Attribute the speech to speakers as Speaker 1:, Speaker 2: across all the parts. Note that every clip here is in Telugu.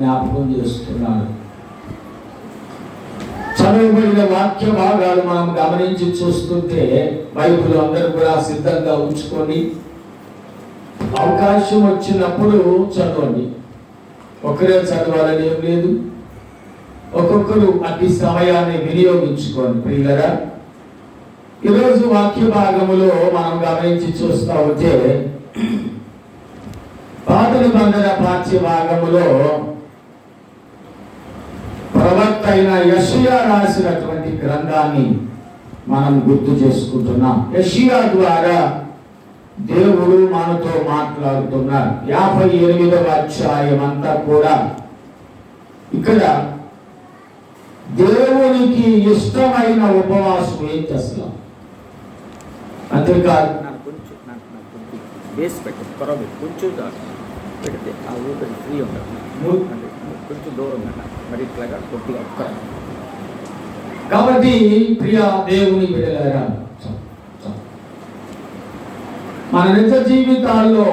Speaker 1: జ్ఞాపకం చేస్తున్నాడు. చదవబడిన వాక్య భాగాలు మనం గమనించి చూస్తుంటే బైబిల్ అందరూ కూడా సిద్ధంగా ఉంచుకొని అవకాశం వచ్చినప్పుడు చదవండి. ఒకరే చదవాలని ఏం లేదు, ఒక్కొక్కరు అతి సమయాన్ని వినియోగించుకోండి. ప్రియులరా, ఈరోజు వాక్య భాగములో మనం గమనించి చూస్తా ఉంటే పాత నిబంధన పాఠ్య భాగములో ప్రవక్త అయిన యెషయా రాసినటువంటి గ్రంథాన్ని మనం గుర్తు చేసుకుంటున్నాం. యెషయా ద్వారా దేవుడు మనతో మాట్లాడుతున్నారు. 58వ అధ్యాయం అంతా కూడా ఇక్కడ దేవునికి ఇష్టమైన ఉపవాసం ఏంటి అసలు? అంతేకాదు,
Speaker 2: బేస్ పెట్టి త్వరగా కొంచెం పెడితే ఆ ఊపిరి ఫ్రీ ఉండదు, కొంచెం దూరం ఉందట, మరి ఇట్లాగా కొద్దిగా ఒక్క.
Speaker 1: కాబట్టి ప్రియ దేవుని బిడ్డలారా, మన నిజ జీవితాల్లో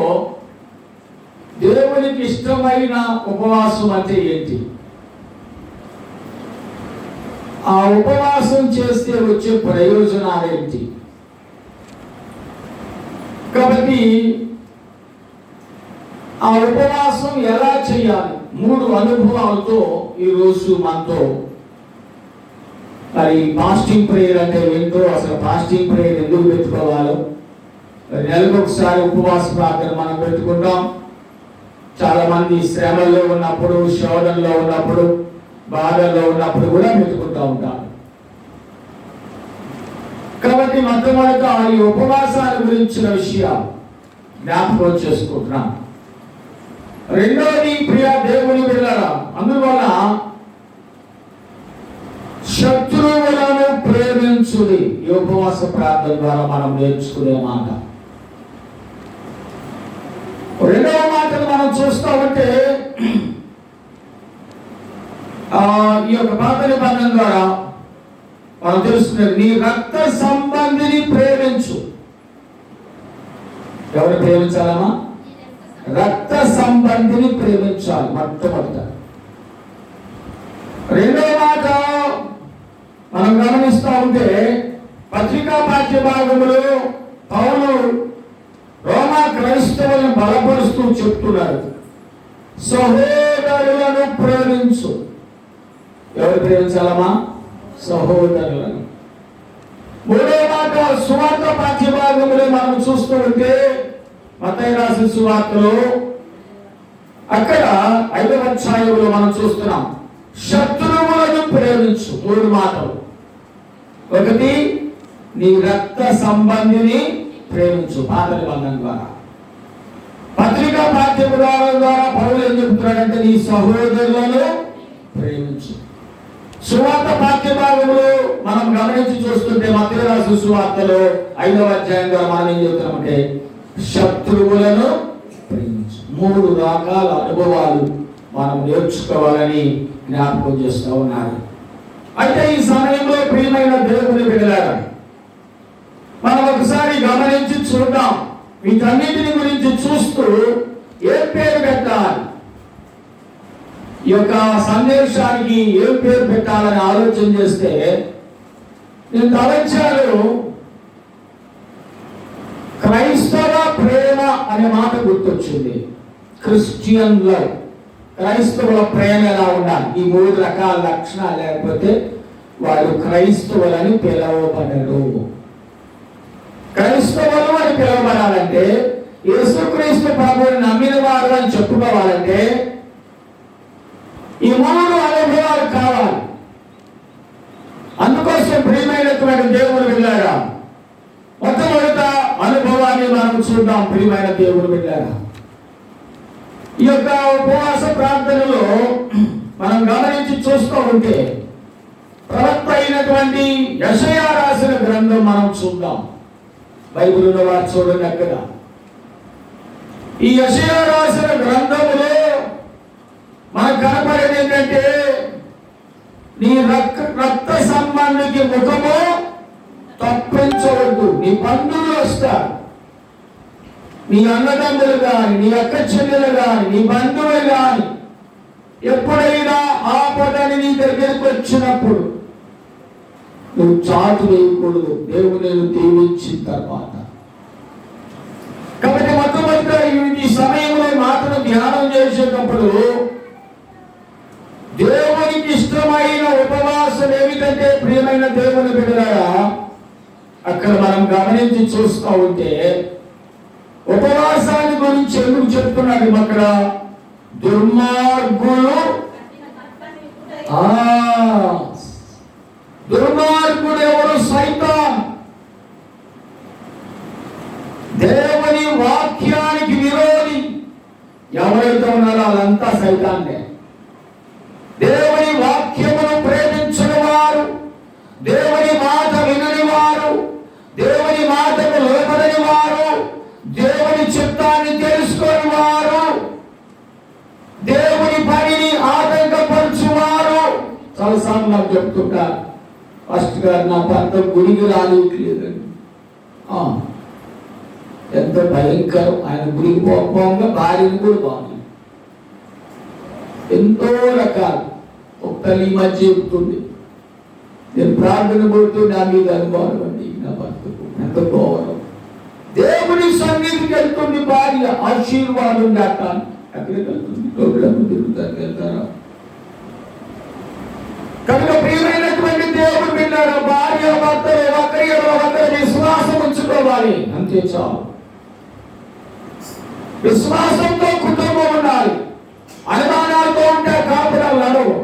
Speaker 1: దేవునికి ఇష్టమైన ఉపవాసం అంటే ఏంటి? ఆ ఉపవాసం చేస్తే వచ్చే ప్రయోజనాలు ఏంటి? కాబట్టి ఆ ఉపవాసం ఎలా చేయాలి? 3 అనుభవాలతో ఈరోజు మనతో మరి ఫాస్టింగ్ ప్రేయర్ అంటే ఏంటో, అసలు ఫాస్టింగ్ ప్రేయర్ ఎందుకు పెట్టుకోవాలో, నెలకు ఒకసారి ఉపవాస ప్రార్థన మనం పెట్టుకుంటాం. చాలా మంది శ్రమల్లో ఉన్నప్పుడు, శోధనలో ఉన్నప్పుడు, బాధల్లో ఉన్నప్పుడు కూడా పెట్టుకుంటూ ఉంటారు. కాబట్టి మొట్టమొదట ఈ ఉపవాసాల గురించిన విషయాలు జ్ఞాపకం చేసుకుంటున్నాం. రెండవది ప్రియ దేవుని బిడ్డలారా, అందువల్ల శత్రువులను ప్రేమించుడి ఈ ఉపవాస ప్రార్థన ద్వారా మనం నేర్చుకునే మాట. రెండవ మాటను మనం చూస్తూ ఉంటే ఈ యొక్క పాత నిబంధన ద్వారా మనం తెలుసుకునేది, నీ రక్త సంబంధిని ప్రేమించు. ఎవరు ప్రేమించాలమ్మా? రక్త సంబంధిని ప్రేమించాలి మొట్టమొదట. రెండవ మాట మనం గమనిస్తూ ఉంటే పత్రికా పాఠ్య భాగంలో పౌలు రోమా క్రైస్తవులను బలపరుస్తూ చెప్తున్నారు, సహోదరులను ప్రేమించు. ఎవరు ప్రేమించాలమ్మా? సహోదరులను. మూడో మాట సువార్త పాఠ్య భాగంలో మనం చూస్తూ ఉంటే మత్తయి రాసిన సువార్తలో అక్కడ 5వ అధ్యాయంలో మనం చూస్తున్నాం, శత్రువులను ప్రేమించు. 3 మాటలు. ఒకటి, నీ రక్త సంబంధిని ప్రేమించు పాత నిబంధన ద్వారా. పత్రికా పాఠ్య భాగం ద్వారా పౌలు ఏం చెప్తున్నాడంటే, నీ సహోదరులను ప్రేమించు. సువార్త పాఠ్య భాగంలో మనం గమనించి చూస్తుంటే మత్తయి రాసిన సువార్తలో 5వ అధ్యాయం ద్వారా మనం ఏం చెప్తున్నామంటే, శత్రువులను ప్రేమించు. 3 రకాల అనుభవాలు మనం నేర్చుకోవాలని జ్ఞాపకం చేస్తూ ఉన్నారు. అయితే ఈ సమయంలో ప్రియమైన దేవుని బిడ్డలారా, మనం ఒకసారి గమనించి చూద్దాం. వీటన్నిటిని గురించి చూస్తూ ఏ పేరు పెట్టాలి, ఈ యొక్క సందేశానికి ఏ పేరు పెట్టాలని ఆలోచన చేస్తే నేను తలంచాను, క్రైస్తవ ప్రేమ అనే మాట గుర్తొచ్చింది. క్రిస్టియన్ లవ్, క్రైస్తవుల ప్రేమ ఎలా ఉండాలి? ఈ 3 రకాల లక్షణాలు లేకపోతే వారు క్రైస్తవులని పిలవబడరు. క్రైస్తవులు అని పిలవబడాలంటే, యేసుక్రీస్తు ప్రభువుని నమ్మిన వారు అని చెప్పుకోవాలంటే ఈ 3 అనుభవాలు కావాలి. అందుకోసం ప్రియమైనటువంటి దేవుని బిడ్డలారా, మొట్టమొదట అనుభవాన్ని మనం చూద్దాం. ప్రియమైన దేవుని బిడ్డలారా, ఈ యొక్క ఉపవాస ప్రార్థనలో మనం గమనించి చూస్తూ ఉంటే ప్రవక్త అయినటువంటి యెషయా రాసిన గ్రంథం మనం చూద్దాం. బైబిల్లో వారు చూడండి. అక్కడ ఈ యెషయా రాసిన గ్రంథములో మనకు కనపడేది ఏంటంటే, నీ రక్త సంబంధికి ముఖము తప్పించవద్దు. నీ బంధువులు వస్తారు, నీ అన్నదమ్ములు కానీ, నీ అక్క చెల్లెలు కానీ, నీ బంధువులు కానీ ఎప్పుడైనా ఆపదని నీ దగ్గరికి వచ్చినప్పుడు నువ్వు చాటు వేయకూడదు, దేవుడు నేను దీవించిన తర్వాత. కాబట్టి మొట్టమొదటిగా ఈ సమయంలో మాటను ధ్యానం చేసేటప్పుడు దేవునికి ఇష్టమైన ఉపవాసం ఏమిటంటే, ప్రియమైన దేవుని బిడ్డలారా, అక్కడ మనం గమనించి చూస్తూ ఉంటే ఉపవాసాన్ని గురించి ఎందుకు చెప్తున్నాడు అక్కడ? దుర్మార్గుడు ఎవరు? సైతాన్. దేవుని వాక్యానికి విరోధి ఎవరైతే ఉన్నారో వాళ్ళంతా సైతాన్నే. దేవుని వాక్యమును ప్రేమించని వారు, దేవుని మాట వినని వారు, దేవుని మాటకు లోబడని వారు, దేవుని చిత్తాన్ని తెలుసుకొని వారు, దేవుని పనిని ఆటంకపరచువారు. చాలాసార్లు నాకు చెప్తుంటారు, ఫస్ట్ గారు నా భర్త గుడికి రానివ్వట్లేదండి. ఎంత భయంకరం! ఆయన గుడికి పోకపోగా భార్యను కూడా బాగుంది. ఎంతో రకాలు. ఒక తల్లి మధ్య చెబుతుంది, నేను ప్రార్థన కొడుతూ నా మీద అనుభవం అండి, నా భర్తకు ఎంత గౌరవం. దేవుని సన్నిధికి వెళ్తుంది భార్య, ఆశీర్వాదం దాకా ఎక్కడికి వెళ్తుంది? రోడ్లకు తిరుగుతానికి వెళ్తారా? కనుక ప్రియమైనటువంటి దేవుడు బిడ్డలారా, భార్య భర్తలు ఒకరి విశ్వాసం ఉంచుకోవాలి, అంతే చాలు. విశ్వాసంతో కుటుంబం ఉండాలి. అనుమానాలతో ఉంటే కాపురాలు నడవు.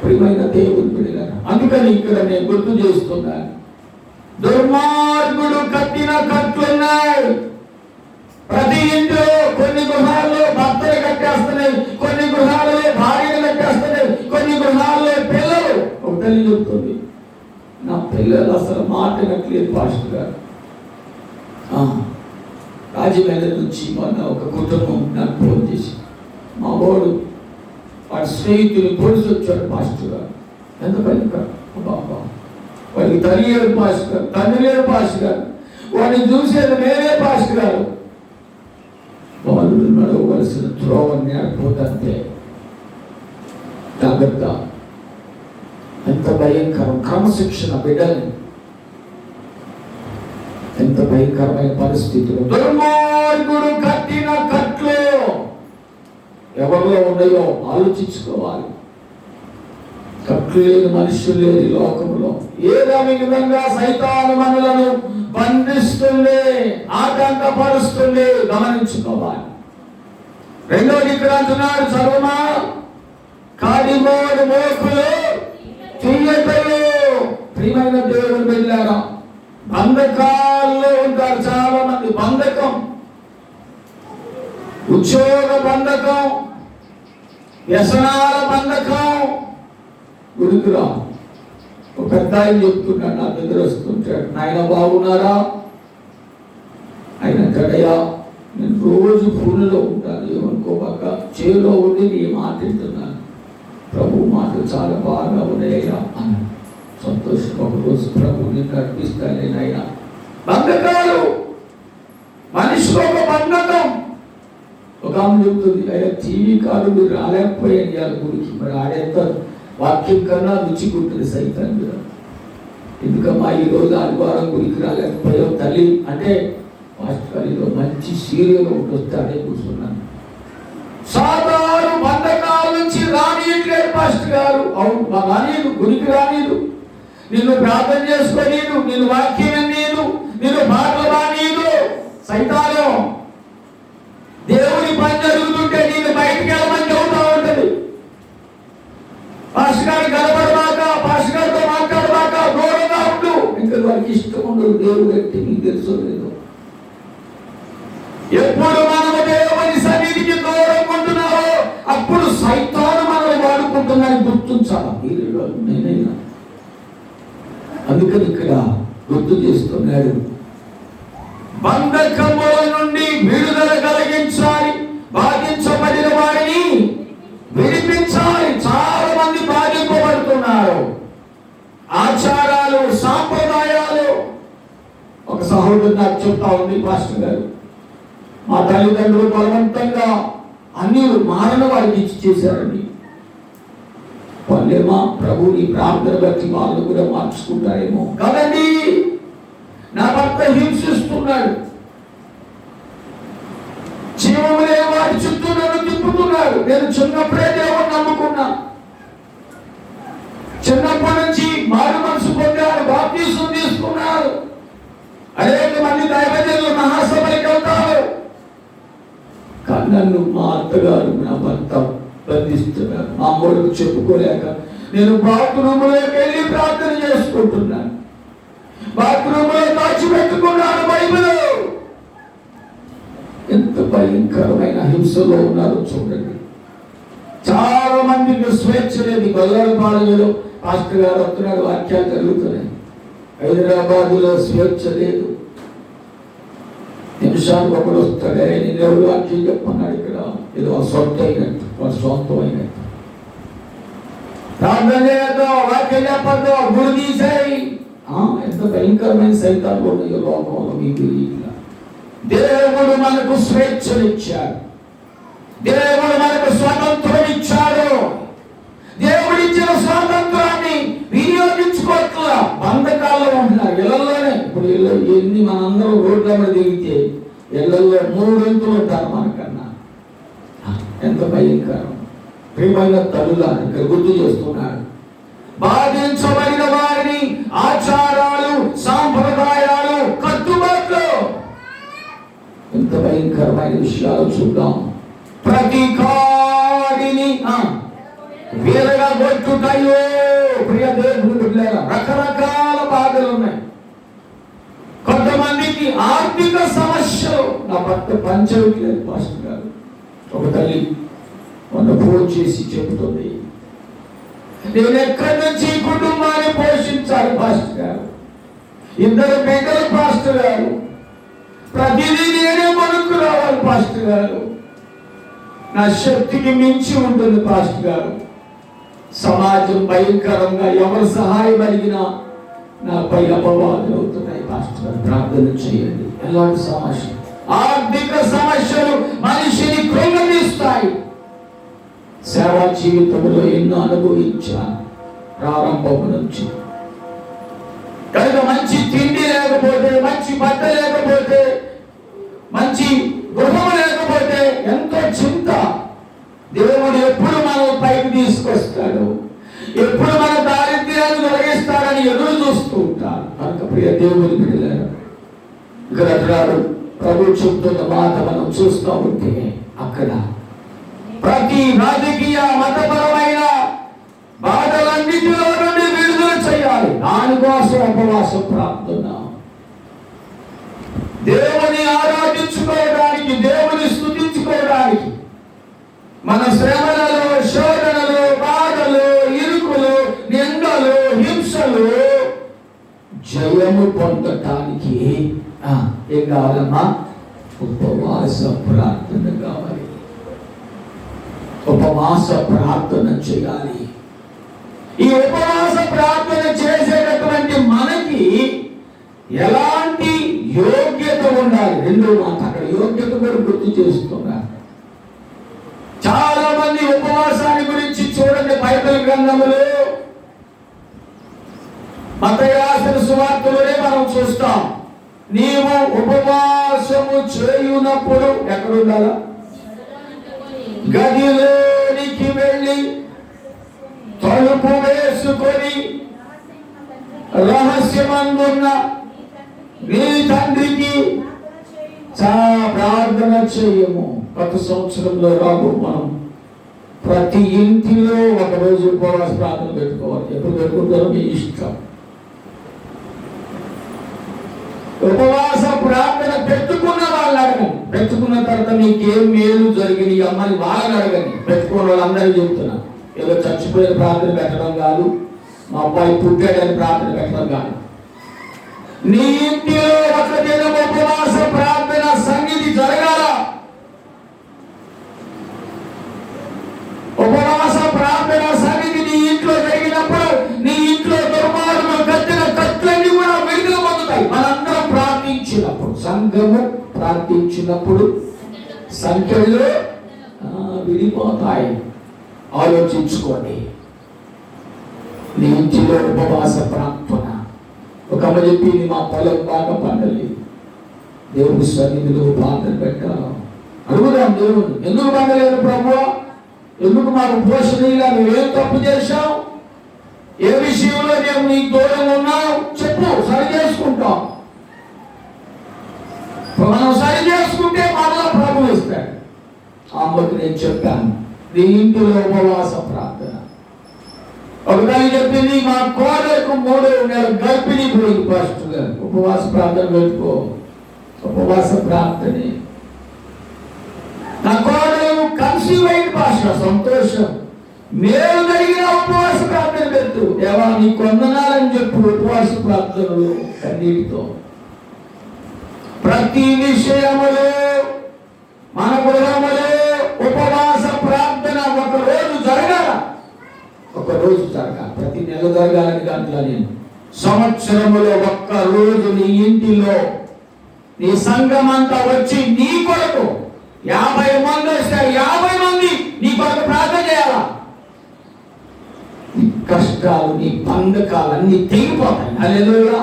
Speaker 1: ప్రియమైన దేవుడు బిడ్డలారా, అందుకని ఇక్కడ నేను గుర్తు చేస్తున్నాను, దుర్మార్గుడు కట్టిన కట్లున్నాయి. ప్రతి ఇంట్లో కొన్ని గృహాల్లో భర్తలు కట్టేస్తున్నాయి, కొన్ని గృహాలలో భార్యలు కట్టేస్తున్నాయి, కొన్ని గృహాల్లో పిల్లలు. ఒక తల్లి చెప్తుంది, నా పిల్లలు అసలు మాట వినట్లేదు పాస్టర్ గారు. రాజమేళ నుంచి మొన్న ఒక కుటుంబం నాకు ఫోన్ చేసి, మా వాడు వాడి స్నేహితులు పొడిచి వచ్చాడు పాస్టర్ గారు. ఎంత భయంకరం! బాబా, వాడికి తల్లి లేరు పాస్టర్ గారు, తండ్రి లేరు పాస్టర్ గారు, వాడిని చూసేది మేమే పాస్టర్ గారు. వాళ్ళు నడవలసిన త్రోవని నేర్పోతే జాగ్రత్త. ఎంత భయంకరం! క్రమశిక్షణ బిడ్డల్ని ఎంత భయంకరమైన పరిస్థితులు. దుర్మార్గుడు కట్టిన కట్లు ఎవరిలో ఉన్నాయో ఆలోచించుకోవాలి. కట్లు లేని మనుషులు లేని లోకంలో ఏదో విధంగా సైతాను మనలను బంధిస్తుంది, ఆటంకపరుస్తుంది, గమనించుకోవాలి. రెండోది ఇక్కడ అంటున్నాడు, చదువుమా, కాడిమోడు మోకులు తీయటలు. ప్రియమైన దేవుని బిడ్డలారా, బంధకాల్లో ఉంటారు చాలా మంది. బంధకం, ఉద్యోగ బంధకం, వ్యసనాల బంధకం. గురుకురా ఒక పెద్ద ఆయన చెప్తున్నాడు, నా దగ్గర వస్తుంటాడు, నాయన బాగున్నారా? ఆయన అంటాడయ్యా, నేను రోజు ఫోన్లో ఉంటాను, ఏమనుకోబాక, చేలో ఉండి నీ మాట వింటున్నాను, ప్రభు మాటలు చాలా బాగా ఉన్నాయ్యా అన్న. సంతోషం, ఒకరోజు ప్రభుని నడిపిస్తానే నాయన. బంధకాలు, మనిషిలో ఒక బంధకం. ఒక ఆమె చెబుతుంది, అయ్యా టీవీ కాదు మీరు రాలేకపోయాను ఇవాళ గుడికి, మరి ఆడేంత వాక్యం కన్నా రుచికుంటుంది సైతం. ఎందుకమ్మా ఈరోజు ఆదివారం గుడికి రాలేకపోయావు తల్లి అంటే, మాస్టర్ గారు ఏదో మంచి సీరియల్ ఒకటి వస్తే అదే కూర్చున్నాను. సాధారణ బంధకాల నుంచి రానియట్లేదు పాస్టర్ గారు. అవును, మా రానీదు, గుడికి రానీదు, నిన్ను ప్రార్థన చేసుకోనీదు, నిన్ను వాక్యం నీదు, నిన్ను పాటలు రానీదు. సైతాను దేవుని పని జరుగుతుంటే నేను బయటికి వెళ్ళమని చెబుతా ఉంటుంది. పాస్టర్ గారు కనబడబాక, పాస్టర్ గారితో మాట్లాడబాక, దూరంగా ఉండు. ఇంకా వారికి ఇష్టం ఉండదు దేవుడు అంటే, నీకు తెలుసో లేదు. ఎప్పుడు మనము దేవుని సన్నిధికి దూరం ఉంటున్నారో అప్పుడు సైతాను మనల్ని వాడుకుంటున్నారని గుర్తించాలి మీరు, నేనైనా. అందుకని ఇక్కడ గుర్తు చేస్తున్నాడు, బంధకముల నుండి విడుదల కలిగించాలి, బాధించబడిన వారిని విడిపించాలి. చాలా మంది బాధింపబడుతున్నారు. ఆచారాలు, సాంప్రదాయాలు. ఒక సహోదరు నాకు చెప్తా ఉంది, పాస్టర్ గారు, మా తల్లిదండ్రులు బలవంతంగా అన్యులు మారణ వారికి ఇచ్చి చేశారండి. వాళ్ళేమో ప్రభుని ప్రార్థన బట్టి వాళ్ళు కూడా మార్చుకుంటారేమో కదండి. నా భర్త హింసిస్తున్నాడు, జీవములే వాడి చుట్టూ నన్ను తిప్పుతున్నాడు. నేను చిన్నప్పుడే దేవుని నమ్ముకున్నా, చిన్నప్పటి నుంచి మారు మనసు పొందాడు, బాప్తిసం తీసుకున్నాడు. అనేక మంది దైవజనులు మహాసభలకు వెళ్తారు. కానీ నన్ను మా అత్తగారు నా భర్త బంధిస్తున్నారు. మా అమ్మోళ్ళకు చెప్పుకోలేక నేను బాత్రూంలోకి వెళ్ళి ప్రార్థన చేసుకుంటున్నాను. బాత్రూంలో దాచిపెట్టుకున్నాను బైబిల్. ఎంత భయంకరమైన హింసలో ఉన్నారో చూడండి. చాలా మందికి స్వేచ్ఛ లేదు. గొల్లపాలెంలో పాస్టర్ గారు వస్తున్నాడు, వాక్యాలు జరుగుతున్నాయి. హైదరాబాదులో స్వేచ్ఛ లేదు. నిమిషానికి ఒకడు వస్తాడే, నేను ఎవరు వాక్యం చెప్పన్నాడు. ఇక్కడ ఏదో సొంత అయినట్టు, వాడు సొంతం అయినట్టు. ప్రార్థన చేయొద్దు, వాక్యం చెప్పద్దు, గుడి తీసేయి. ఎంత భయంకరమైన సైతాలు ఉన్నాయో లోకంలో మీకు. దేవుడు మనకు స్వేచ్ఛనిచ్చాడు, దేవుడు మనకు స్వాతంత్రం ఇచ్చాడు. దేవుడిచ్చిన స్వాతంత్రాన్ని వినియోగించుకోవట్లా, బంధకాల్లో ఉంటున్నారు ఇళ్లలోనే. ఇప్పుడు ఎన్ని మనందరం రోడ్ల మీద దిగితే ఇళ్లలో 3 గంటలు ఉంటారు మనకన్నా. ఎంత భయంకరం. ప్రియమైన తల్లులను ఇక్కడ గుర్తు చేస్తున్నాడు. బాధించబడిన వారిని ఆచారాలు, సాంప్రదాయాలు, కట్టుబాట్లు, ఎంత భయంకరమైన విషయాలు చూద్దాం. ప్రతి కాడిని వీరగా కొట్టుటయో. ప్రియ దేవుని బిడ్డలారా, రకరకాల బాధలు ఉన్నాయి. కొంతమందికి ఆర్థిక సమస్యలు. నా భర్త పంచలేదు పాస్టర్ గారు. ఒక తల్లి మొన్న ఫోన్ చేసి చెబుతుంది, నేను ఎక్కడి నుంచి కుటుంబాన్ని పోషించాలి పాస్టర్ గారు, 2 బిడ్డలు పాస్టర్ గారు, ప్రతిదీ నేనే కొనుక్కు రావాలి పాస్టర్ గారు, నా శక్తికి మించి ఉంటుంది పాస్టర్ గారు. సమాజం భయంకరంగా, ఎవరు సహాయం అడిగినా నాపై అపవాదులు అవుతున్నాయి పాస్టర్ గారు, ప్రార్థన చేయండి. ఎలాంటి సమస్య? ఆర్థిక సమస్యలు మనిషిని కృంగదీస్తాయి. సేవా జీవితంలో ఎన్నో అనుభవించాను ప్రారంభం నుంచి. కనుక మంచి తిండి లేకపోతే, మంచి బట్ట లేకపోతే, మంచి గృహం లేకపోతే ఎంతో చింత. దేవుడు ఎప్పుడు మనం పైకి తీసుకొస్తాడు, ఎప్పుడు మన దారిద్ర్యాన్ని తొలగిస్తాడని ఎదురు చూస్తూ ఉంటారు. కనుక ప్రియ దేవుని బిడ్డలారా, ఇక్కడ అంటారు ప్రభు చెప్తున్న మాట మనం చూస్తూ ఉంటే అక్కడ ప్రతి రాజకీయ మతపరమైన బాధలన్నిటిలో నుండి విడుదల చేయాలి. దానికోసం ఉపవాస ప్రార్థన, దేవుని ఆరాధించుకోవడానికి, దేవుని స్తుతించుకోవడానికి. మన శ్రమలలో, శోధనలు, బాధలు, ఇరుకులు, నిందలు, హింసలు జయము పొందటానికి ఏం కావాలమ్మా? ఉపవాస ప్రార్థన కావాలి. ఉపవాస ప్రార్థన చేయాలి. ఈ ఉపవాస ప్రార్థన చేసేటటువంటి మనకి ఎలాంటి యోగ్యత ఉండాలి? 2 మాట అక్కడ యోగ్యత కూడా గుర్తు చేస్తున్నారు. చాలా మంది ఉపవాసాన్ని గురించి చూడండి బైబిల్ గ్రంథములో, మత్తయి రాసిన సువార్తలోనే మనం చూస్తాం. నీవు ఉపవాసము చేయునప్పుడు ఎక్కడ ఉండాలా? గదిలోనికి వెళ్ళి తలుపు వేసుకొని రహస్యమందున్న నీ తండ్రికి ప్రార్థన చేయము. కొత్త సంవత్సరంలో రాబో మనం ప్రతి ఇంటిలో ఒకరోజు ఉపవాస ప్రార్థన పెట్టుకోవాలి. ఎప్పుడు పెట్టుకుంటారో మీ ఇష్టం. ఉపవాస ప్రార్థన పెట్టుకున్న వాళ్ళు అడగండి. పెట్టుకున్న తర్వాత నీకేం మేలు జరిగింది అమ్మని వాళ్ళని అడగండి. పెట్టుకున్న వాళ్ళందరికీ చెప్తున్నా, ఏదో చచ్చిపోయిన ప్రార్థన పెట్టడం కాదు, మా అబ్బాయి పుట్టాడని ప్రార్థన పెట్టడం కాదు. నీ ఇంటిలో ఒక దినం ఉపవాస ప్రార్థన సన్నిధి జరగాల. ఉపవాస ప్రార్థన సన్నిధి నీ ఇంట్లో జరిగినప్పుడు నీ ఇంట్లో దుర్మార్గం కట్టిన కట్లన్నీ కూడా విడుదల పొందుతాయి. మనందరం ప్రార్థించినప్పుడు, సంఘము ప్రార్థించినప్పుడు సంఖ్యలో విడిపోతాయి. ఆలోచించుకోండి. నీ ఇంటిలో ఉపవాస ప్రార్థన. ఒక అమ్మ చెప్పింది, మా పొలం బాగా పండలేదు, దేవుడి సన్నిధిలో ప్రార్థన పెట్టాలి. అడుగుదాం దేవుడు, ఎందుకు పండలేదు ప్రభువా, ఎందుకు మాకు పోషణ ఇలా, నువ్వేం తప్పు చేశావు, ఏ విషయంలో నేను నీకు దూరంగా ఉన్నావు చెప్పు, సరి చేసుకుంటాం. మనం సరి చేసుకుంటే మరలా ప్రభు ఇస్తాడు. అమ్మకు నేను చెప్పాను, నీ ఇంటిలో ఉపవాస ప్రార్థన. ఒక తల్లి చెప్పింది, మా కోడలకు 3 నెలల గర్భిణీ పోయింది. ఫస్ట్ గా ఉపవాస ప్రార్థన పెట్టుకో, ఉపవాస ప్రార్థనే. నా కోడలు కన్సీవ్ అయిన భాష సంతోషం, మేలు కలిగిన ఉపవాస ప్రార్థన పెట్టు. దేవా నీ కొందనాలని చెప్పు. ఉపవాస ప్రార్థనలు కన్నీటితో ప్రతి విషయములో మన గృహములో ఉపవాస ప్రార్థన ఒక రోజు జరగాల, ఒక రోజు జరగాలి. ప్రతి నెల జరగాలని దాంట్లో నేను సంవత్సరములో ఒక్క రోజు నీ ఇంటిలో నీ సంఘం అంతా వచ్చి నీ కొరకు 50 మంది వస్తే 50 మంది నీ కొరకు ప్రార్థన చేయాలా. నీ కష్టాలు, నీ బంధకాలు అన్ని తెగిపోతాయి. హల్లెలూయా.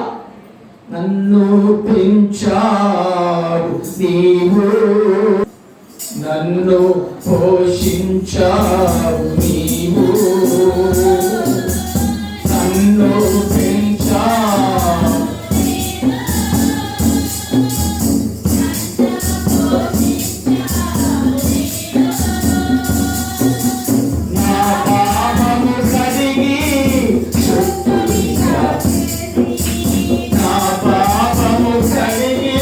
Speaker 1: నన్ను పెంచావు నీవు, నన్ను పోషించావు నీవు, నన్ను పెంచావు. నా పాపము కడిగి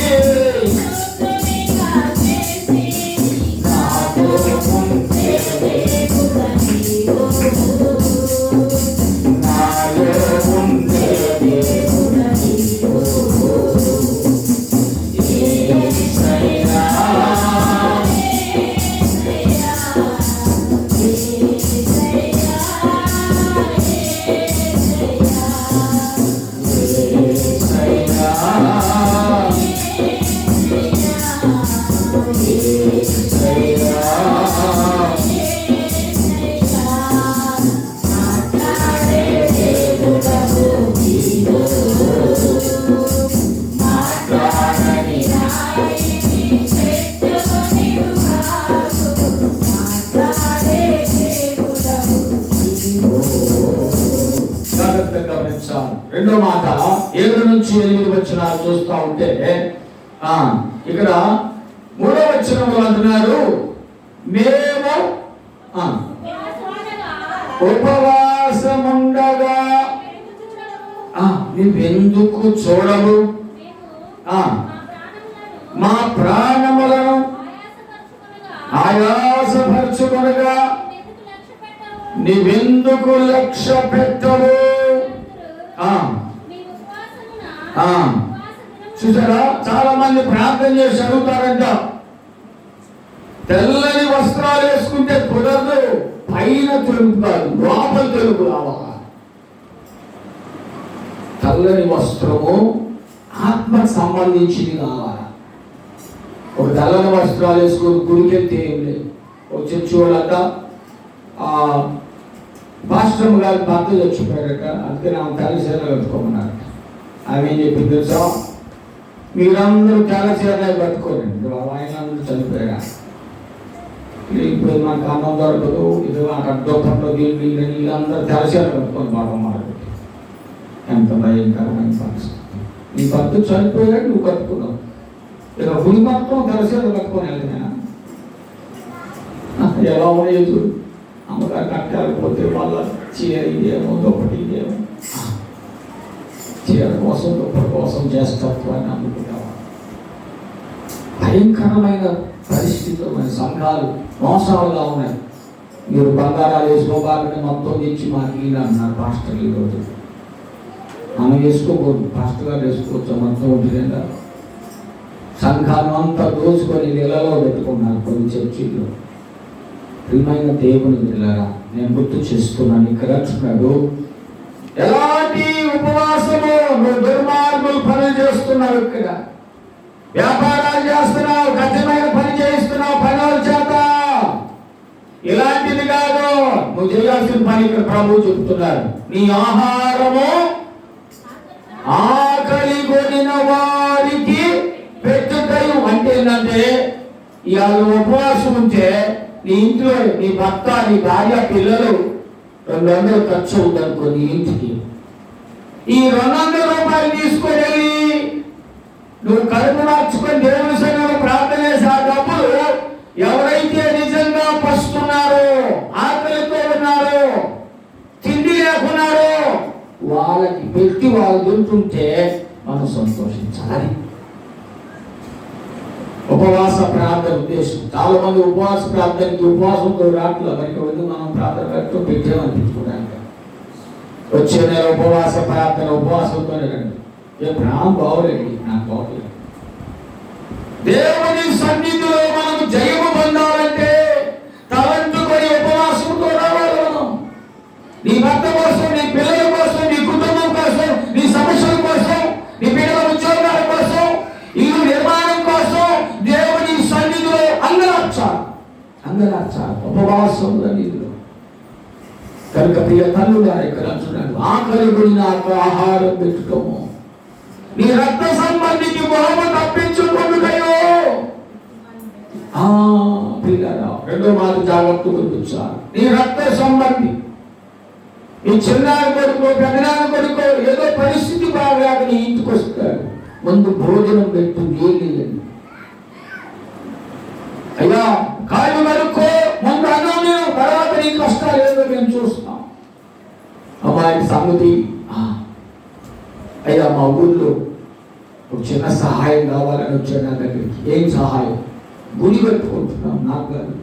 Speaker 1: రెండో మాట 7 నుంచి 8 వచనాలు చూస్తా ఉంటే ఇక్కడ 3వ వచనంలో అంటున్నారు, మేము ఉపవాసముండగా నువ్వెందుకు చూడవు, మా ప్రాణములను ఆయాసపరచుకొనగా నీవెందుకు లక్ష్య పెట్టవు. చూసారా, చాలా మంది ప్రార్థన చేసి అడుగుతారంట, తెల్లని వస్త్రాలు వేసుకుంటే కుదరదు, పైన తెలుగు కాదు లోపల తెలుగు రావాలి. తెల్లని వస్త్రము ఆత్మకు సంబంధించింది కావాలి. ఒక తెల్లని వస్త్రాలు వేసుకొని గుడికెళ్తే ఏం లేదు. ఒక చర్చి వాళ్ళట పాస్టర్ గారి భర్త చచ్చిపోయారట, అందుకే ఆమె తెల్లచీరలు కట్టుకోమన్నారట. ఆమె ఏం చెప్పింది తెలుసా, మీరందరూ తెల్లచీరలే కట్టుకోరండి, ఆయన అందరూ చనిపోయారా, ఇప్పుడు మనకు అన్నం దొరకదు, ఇది అక్కడ దూపంలో దీన్ని వీళ్ళందరూ తెల్లచీరలు కట్టుకొని బాగా మాట్లాడి. ఎంత భయంకరమైన పరిస్థితి. నీ భర్త చనిపోయాడు, నువ్వు కట్టుకున్నావు. ఇక గుడి మొత్తం తెల్లచీరలు కట్టుకొని వెళ్తున్నా ఎలా ఉన్నాయో చూడు. అమ్మగారు కట్టాలకపోతే వాళ్ళ చీర ఇదేమో దుప్పటి ఇదేమో, చీర కోసం దుప్పటి కోసం చేస్తత్వం అని అనుకుంటావా. భయంకరమైన పరిస్థితులు మన సంఘాలు మోసాలుగా ఉన్నాయి. మీరు బంగారాలు వేసుకోవాలని మొత్తం తెచ్చి మాకు ఇలా అన్నారు పాస్టర్లు. ఈరోజు మనం వేసుకోకూడదు, పాస్టర్ గారు వేసుకోవచ్చు మొత్తం ఉంటుందా. సంఘాన్ని అంతా దోచుకొని నెలలో పెట్టుకున్నారు కొన్ని చర్చిల్లో. ప్రియమైన దేవుని బిడ్డలారా, నేను గుర్తు చేస్తున్నాను, ఇక్కడ అంటున్నాడు, ఎలాంటి ఉపవాసము, నువ్వు దుర్మార్గులు పనులు చేస్తున్నావు, ఇక్కడ వ్యాపారాలు చేస్తున్నావు, కఠినమైన పని చేయిస్తున్నావు పనుల చేత. ఇలాంటిది కాదు. నువ్వు చేయాల్సిన పని ఇక్కడ ప్రభు చెప్తున్నారు. నీ ఆహారము ఆకలి కొనిన వారికి పెట్టుటయు. అంటే ఏంటంటే ఇవాళ ఉపవాసం ఉంటే నీ ఇంట్లో నీ భర్త, నీ భార్య, పిల్లలు 200 ఖర్చు అవుతుందనుకో నీ ఇంటికి. ఈ 200 రూపాయలు తీసుకొని వెళ్ళి నువ్వు కడుపు మార్చుకొని దేవుని సన్నిధిలో ప్రార్థన చేసి ఆ డబ్బులు ఎవరైతే నిజంగా పస్తున్నారో, ఆకలితో ఉన్నారో, తిండి లేకున్నారో వాళ్ళకి పెట్టి వాళ్ళు తింటుంటే మనం సంతోషించాలి. ఉపవాస ప్రార్థన ఉద్దేశం. చాలా మంది ఉపవాస ప్రార్థనకి ఉపవాసంతో రాట్లు మనకి వెళ్ళి మనం ప్రార్థన పెట్టు పెట్టామనిపించుకోవడానికి. వచ్చే నెల ఉపవాస ప్రార్థన ఉపవాసంతోనే రండి. ఏ ప్రాణం బాగోలేండి, నాకు బాగోలేదు. దేవుని సన్నిధిలో మనం జయము పొందాలంటే తలంచుకొని ఉపవాసంతో రావాలి. మనం నీ భర్త కోసం, నీ పిల్లల కోసం, నీ కుటుంబం కోసం, నీ సమస్యల కోసం, నీ పిల్లల ఉద్యోగాల కోసం, ఇల్లు నిర్మాణం కోసం దేవుని సన్నిధిలో అంగలార్చాలి. ఉపవాసం నిధిలో. కనుక ప్రియ తల్లుగా ఇక్కడ అంటున్నాడు, ఆకలి గురి నాకు ఆహారం పెట్టుకోము. నీ రక్త సంబంధికి మొహము తప్పించుకుంటున్నాయో. పిల్లరా, రెండో మాట జాగ్రత్త గుర్తించాలి. నీ రక్త సంబంధి, నీ చిన్నారి కొడుకో, పెద్దనాన్న కొడుకో ఏదో పరిస్థితి బాగాక నీ ఇంటికి వస్తాడు. ముందు భోజనం పెట్టు, నీళ్ళు అయ్యా కాళ్ళు కడుక్కో, ముందు అన్నం, తర్వాత నీ కష్టాలు ఏదో మేము చూస్తాం. అమ్మాయి సంగతి అయ్యా మా ఊళ్ళో ఒక చిన్న సహాయం కావాలని వచ్చాడు నా దగ్గరికి. ఏం సహాయం? గుడి కట్టుకుంటున్నాం. నాకు కలిగి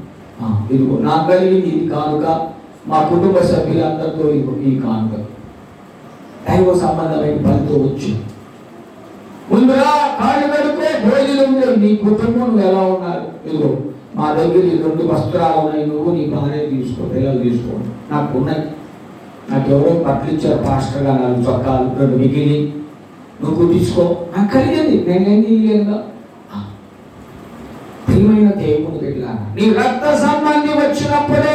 Speaker 1: ఇదిగో, నాకు కలిగింది ఇది కానుక, మా కుటుంబ సభ్యులందరితో ఈ కానుక దైవ సంబంధమైన పనితో వచ్చు. ముందుగా కాళ్ళు కడుక్కో, భోజనం లేదు. నీ కుటుంబం నువ్వు ఎలా ఉన్నారు? ఇదిగో మా దగ్గర 2 వస్త్రాలు ఉన్నాయి, నువ్వు నీ భార్య తీసుకో, పిల్లలు తీసుకోండి. నాకు ఉన్నాయి. నాకు ఎవరో బట్టలు ఇచ్చారు పాస్టర్ గా, 4 చొక్కాలు 2 మిగిలి, నువ్వు కుట్టించుకో. నాకు కలిగింది, నేనేంది లేదా? ప్రియమైన దేవుని బిడ్డ, నీ రక్త సంబంధి వచ్చినప్పుడు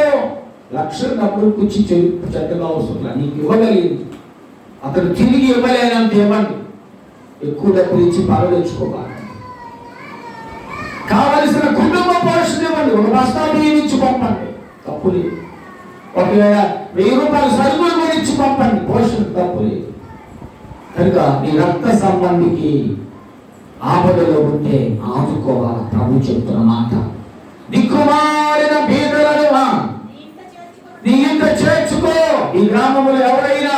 Speaker 1: లక్షలు డబ్బులు కూర్చి చెడ్డగా అవసరం నీకు ఇవ్వగలిగింది. అతను తిరిగి ఇవ్వలేనంత ఇవ్వండి. ఎక్కువ డబ్బులు ఇచ్చి పరవెచ్చుకోవాలి. కావలసిన కుటుంబ పోషణ ఇవ్వండి. 1 బస్తా బియ్యం ఇచ్చి పంపండి, తప్పులేదు. 1000 రూపాయలు సరుకులు కూడా ఇచ్చి పంపండి, పోషణ తప్పులేదు. కనుక నీ రక్త సంబంధికి ఆపదలో ఉంటే ఆదుకోవాలి. ప్రభు చెప్తున్న మాట, దిక్కుమాలిన బీదలను నీ ఇంట చేర్చుకో. ఈ గ్రామంలో ఎవరైనా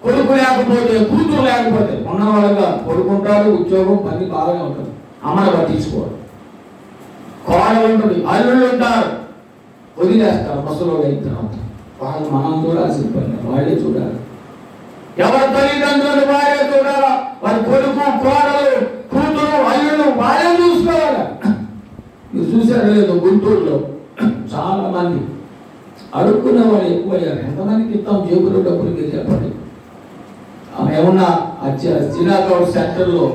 Speaker 1: కొడుకు లేకపోతే, కూతురు లేకపోతే, ఉన్న వాళ్ళగా కొడుకుంటారు, ఉద్యోగం పని బాగానే ఉంటుంది, అమ్మను పట్టించుకోవాలి. కోడలు ఉంటుంది, అల్లుళ్ళు ఉంటారు, వదిలేస్తారు. ముసలో అయిన తర్వాత వాళ్ళు మనం చూడాల్సిన పని, వాళ్ళే చూడాలి. ఎవరి తల్లిదండ్రులు వారే చూడాలా. వారి కొడుకు, కోడలు, కూతురు, అల్లుళ్ళు వారే చూసుకోవాలి. మీరు చూసారు లేదు, గుంటూరులో చాలా మంది అడుక్కున్న వాళ్ళు ఎక్కువయ్యారు. ఎంతమందికి ఇస్తాం జేబులో డబ్బులకి చెప్పండి. ఏమన్నా శ్రీనాథ్ సెంటర్లో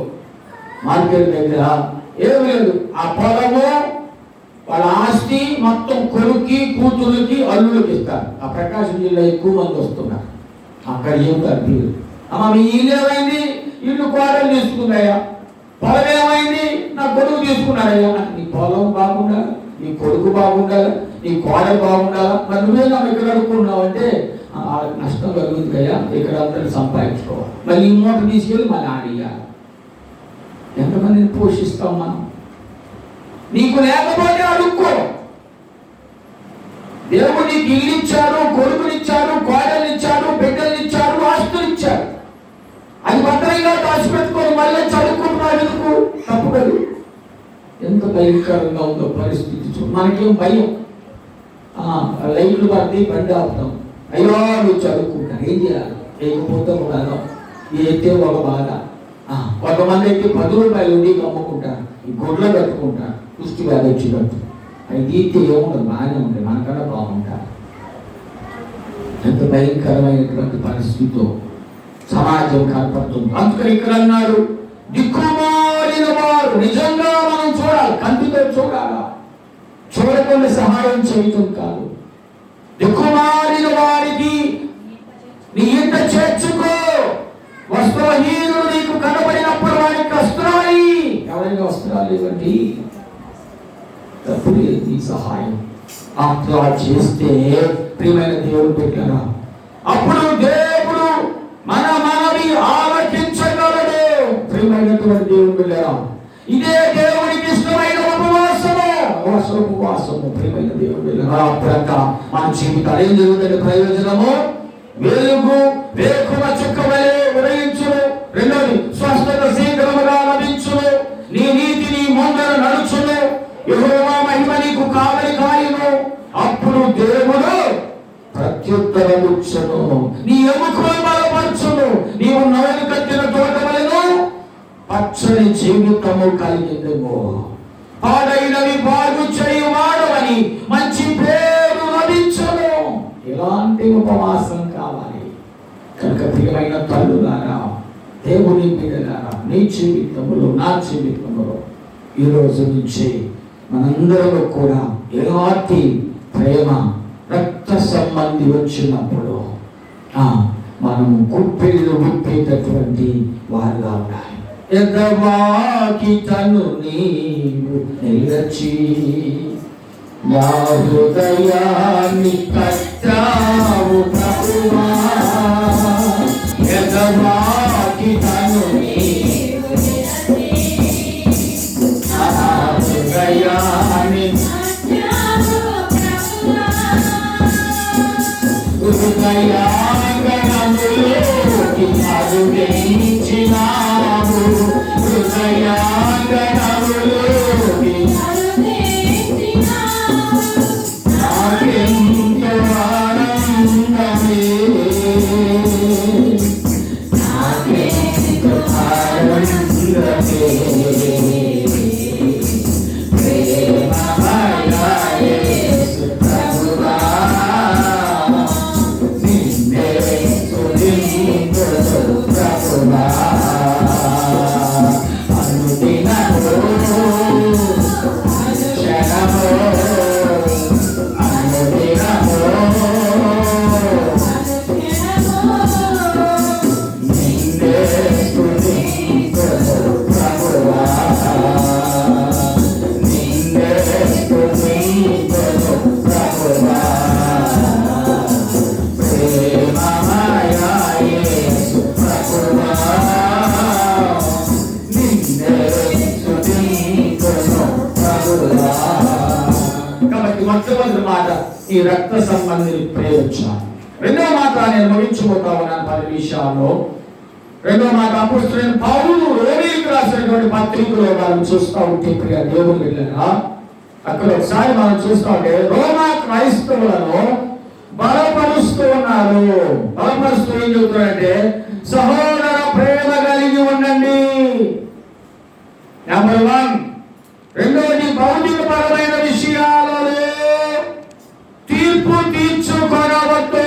Speaker 1: మార్కెట్ దగ్గర ఏమి లేదు. ఆ పొలము వాళ్ళ ఆస్తి మొత్తం కొడుక్కి, కూతురుకి, అల్లుళ్ళకి ఇస్తారు. ఆ ప్రకాశం జిల్లా ఎక్కువ మంది వస్తున్నారు. అక్కడ చెబుతారు మీరు, అమ్మ మీ ఇల్లు ఏమైంది? ఇల్లు కోడలు తీసుకున్నాయా. పొలం ఏమైంది? నా కొడుకు తీసుకున్నారయ్యా. నీ పొలం బాగుండాలి, నీ కొడుకు బాగుండాలి, నీ కోడలు బాగుండాలా. మరి నువ్వే నాకు ఇక్కడ అడుక్కున్నావు అంటే నష్టం కలుగుతుంది కదా. ఇక్కడ అందరినీ సంపాదించుకోవాలి. మళ్ళీ ఈ మూట తీసుకెళ్ళి మళ్ళీ ఆడియాలి. ఎంతమందిని పోషిస్తాం మనం? నీకు లేకపోతే అడుక్కో. దేవుడు నీకు ఇల్లు ఇచ్చాడు, కొడుకునిచ్చాడు, కోడలిచ్చాడు, బిడ్డలిచ్చాడు, ఆస్తులిచ్చాడు. అది భద్రంగా దాచిపెట్టుకొని మళ్ళీ చదువుకుంటున్నాడు ఎందుకు? తప్పు కదా. ఎంత భయంకరంగా ఉందో పరిస్థితి. మనకేం భయం, లైట్లు పడితే బండి ఆపుతాం. అయ్యో నువ్వు చదువుకుంటాను, ఏం చేయాలి? లేకపోతే ఒక అయితే ఒక బాధ. కొంతమంది అయితే 10 రూపాయలు నీకు అమ్ముకుంటారు, ఈ గుడ్లో కట్టుకుంటారు, పుష్టి వ్యాధి వచ్చినట్టు. అవి తీస్తే ఏముండదు, బాగానే ఉంటుంది, మనకన్నా బాగుంటారు. ఎంత భయంకరమైనటువంటి పరిస్థితితో సమాజం కనపడుతుంది. అందుకని ఇక్కడ అన్నాడు, దిక్కుమాలిన వారు. నిజంగా మనం చూడాలి, కంటితో చూడాలా, చూడకుండా సహాయం చేయటం కాదు. దిక్కుమాలిన వారికి నీ ఇంట చేర్చుకో. వస్త్రహీనుడు నీకు కనబడినప్పుడు వారికి వస్త్రాలు. ఎవరైనా వస్త్రాలు ఇవ్వండి, తప్పుడే నీ సహాయం. అట్లా చేస్తే ప్రియమైన దేవుడు పెట్టారా, అప్పుడు దేవుడు మనవి ఆలకించగలడు. ప్రియమైనటువంటి దేవుడు పెట్టారా, ఇదే దేవుడికి ఇష్టమైన ఉపవాసము. ప్రియమైన దేవుడు పెట్టారా, అప్పుడంట మన జీవితాలు ఏం జరుగుతుంది? ప్రయోజనము వెలుగు వేకువ చుక్క వలె ఉదయించును. రెండోది, స్వస్థత శీఘ్రముగా లభించును. నీ నీతి నీ ముందర నడుచును. యెహోవా మహిమ నీకు కావలి కాయును. అప్పుడు దేవుడు ప్రత్యుత్తరమిచ్చును. నీ ఎముకలు బలపరచును. నీవు నవలు కట్టిన తోట వలెను పచ్చని జీవితము కలిగిందేమో. పాడైనవి బాగు చేయువాడవని మంచి పేరు లభించును. ఇలాంటి ఉపవాసం కావాలి. కనుక ప్రియమైన తల్లులారా, దేవుని బిడ్డలారా, నీ జీవితంలో నా జీవితంలో ఈ రోజు నుంచి మనందరూ కూడా ఎలాంటి ప్రేమ రక్త సంబంధి వచ్చినప్పుడు మనం గుప్పెళ్ళు గుప్పేటటువంటి వారుగా ఉండాలి. ఎదవాకి తను నీవు నిలచి నా హృదయాన్ని కట్టావు ప్రభువా. ఎదవాకి తను నీవు నా హృదయాన్ని హృదయాంగనములోకి అడుగించినావు. హృదయాంగనములోకి నాకెంతో ఆనందమే, నాకెంతో ఆనందమే. కాబట్టి మొట్టమొదటి మాట ఈ రక్త సంబంధిని ప్రేమించాలి. రెండో మాట నేను ముగించబోతా ఉన్నాను 10 నిమిషాల్లో. రెండో మాట అపోస్తలుడైన పౌలు రోమీయులకు రాసినటువంటి పత్రికలో మనం చూస్తూ ఉంటే ప్రియ దేవుని బిడ్డలారా, అక్కడ ఒకసారి మనం చూస్తూ ఉంటే రోమా క్రైస్తవులను బలపరుస్తూ ఉన్నారు. బలపరుస్తూ ఏం చెబుతున్నారంటే, సహోదర ప్రేమ కలిగి ఉండండి. నెంబర్ 1. రెండోది, భౌతికపరమైన విషయాలలో తీర్పు తీర్చుకోవద్దు.